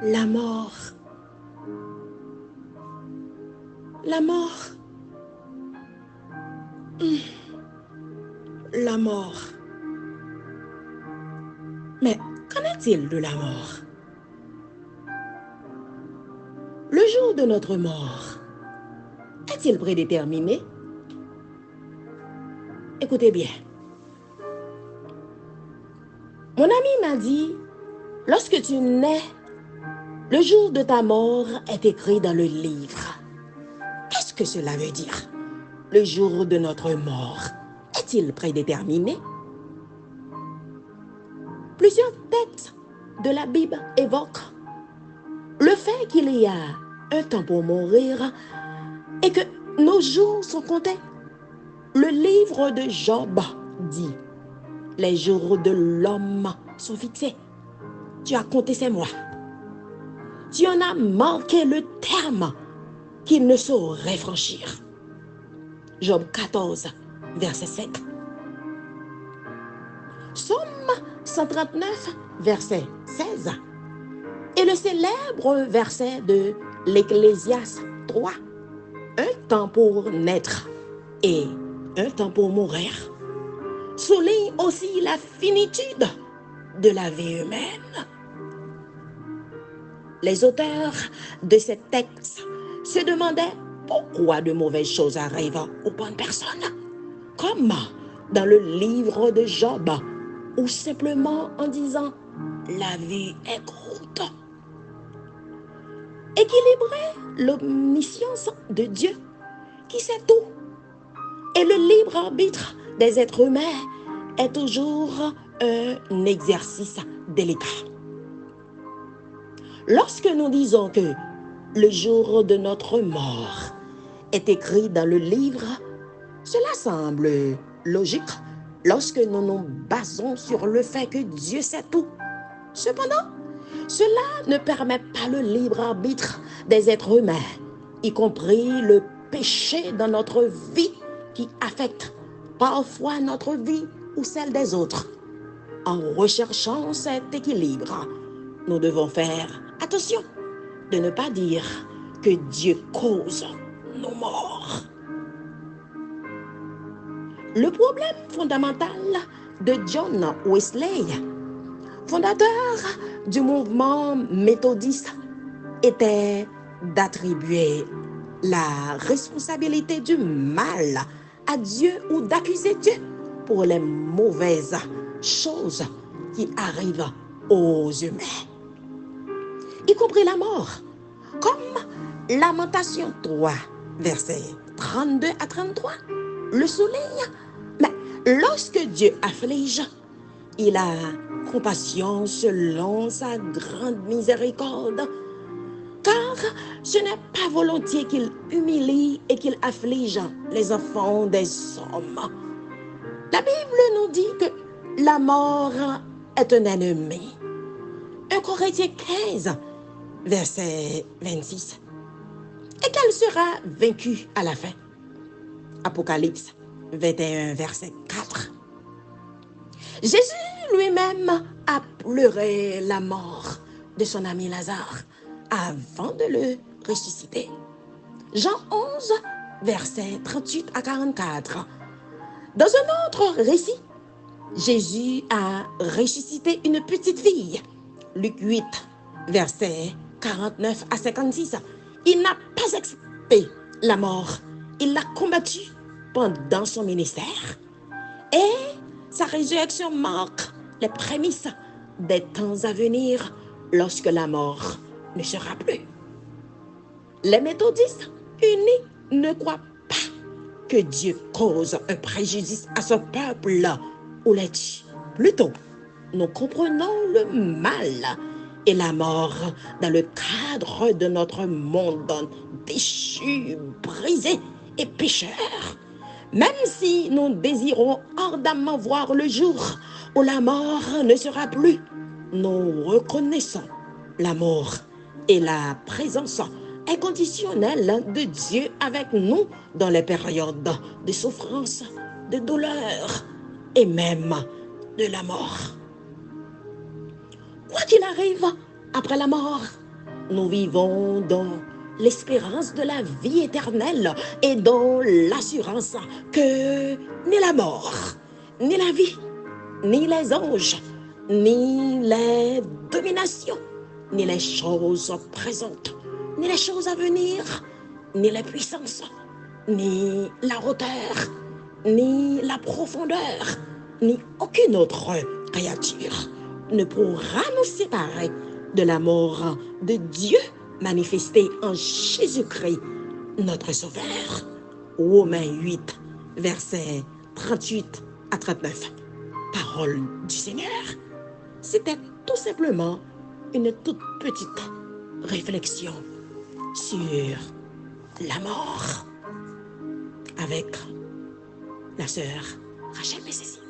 La mort. La mort. La mort. Mais qu'en est-il de la mort? Le jour de notre mort est-il prédéterminé? Écoutez bien. Mon ami m'a dit, lorsque tu nais, le jour de ta mort est écrit dans le livre. Qu'est-ce que cela veut dire? Le jour de notre mort est-il prédéterminé? Plusieurs textes de la Bible évoquent le fait qu'il y a un temps pour mourir et que nos jours sont comptés. Le livre de Job dit, les jours de l'homme sont fixés. Tu as compté ces mois. Tu en as marqué le terme qu'il ne saurait franchir. Job 14, verset 5. Somme 139, verset 16. Et le célèbre verset de l'Ecclésiaste 3. Un temps pour naître et un temps pour mourir souligne aussi la finitude de la vie humaine. Les auteurs de ces textes se demandaient pourquoi de mauvaises choses arrivent aux bonnes personnes, comme dans le livre de Job, ou simplement en disant la vie est courte. Équilibrer l'omniscience de Dieu qui sait tout et le libre arbitre des êtres humains est toujours un exercice délicat. Lorsque nous disons que le jour de notre mort est écrit dans le livre, cela semble logique lorsque nous nous basons sur le fait que Dieu sait tout. Cependant, cela ne permet pas le libre arbitre des êtres humains, y compris le péché dans notre vie qui affecte parfois notre vie ou celle des autres. En recherchant cet équilibre, nous devons faire attention de ne pas dire que Dieu cause nos morts. Le problème fondamental de John Wesley, fondateur du mouvement méthodiste, était d'attribuer la responsabilité du mal à Dieu ou d'accuser Dieu pour les mauvaises choses qui arrivent aux humains, y compris la mort, comme Lamentation 3, versets 32 à 33, le souligne. Mais lorsque Dieu afflige, il a compassion selon sa grande miséricorde, car ce n'est pas volontiers qu'il humilie et qu'il afflige les enfants des hommes. La Bible nous dit que la mort est un ennemi. 1 Corinthiens 15, verset 26. Et qu'elle sera vaincue à la fin. Apocalypse 21, verset 4. Jésus lui-même a pleuré la mort de son ami Lazare avant de le ressusciter. Jean 11, versets 38 à 44. Dans un autre récit, Jésus a ressuscité une petite fille. Luc 8, versets 49 à 56. Il n'a pas accepté la mort. Il l'a combattue pendant son ministère. Et sa résurrection marque les prémices des temps à venir lorsque la mort ne sera plus. Les méthodistes unis ne croient pas que Dieu cause un préjudice à son peuple ou les tue. Plutôt, nous comprenons le mal et la mort dans le cadre de notre monde déchu, brisé et pécheur. Même si nous désirons ardemment voir le jour où la mort ne sera plus, nous reconnaissons l'amour et la présence inconditionnelle de Dieu avec nous dans les périodes de souffrance, de douleur et même de la mort. Quoi qu'il arrive après la mort, Nous vivons dans l'espérance de la vie éternelle et dans l'assurance que ni la mort, ni la vie, ni les anges, ni les dominations, ni les choses présentes, ni les choses à venir, ni les puissances, ni la hauteur, ni la profondeur, ni aucune autre créature ne pourra nous séparer de l'amour de Dieu manifesté en Jésus-Christ, notre Sauveur. Romains 8, versets 38 à 39. Parole du Seigneur. C'était tout simplement une toute petite réflexion sur la mort avec la sœur Rachel Messesi.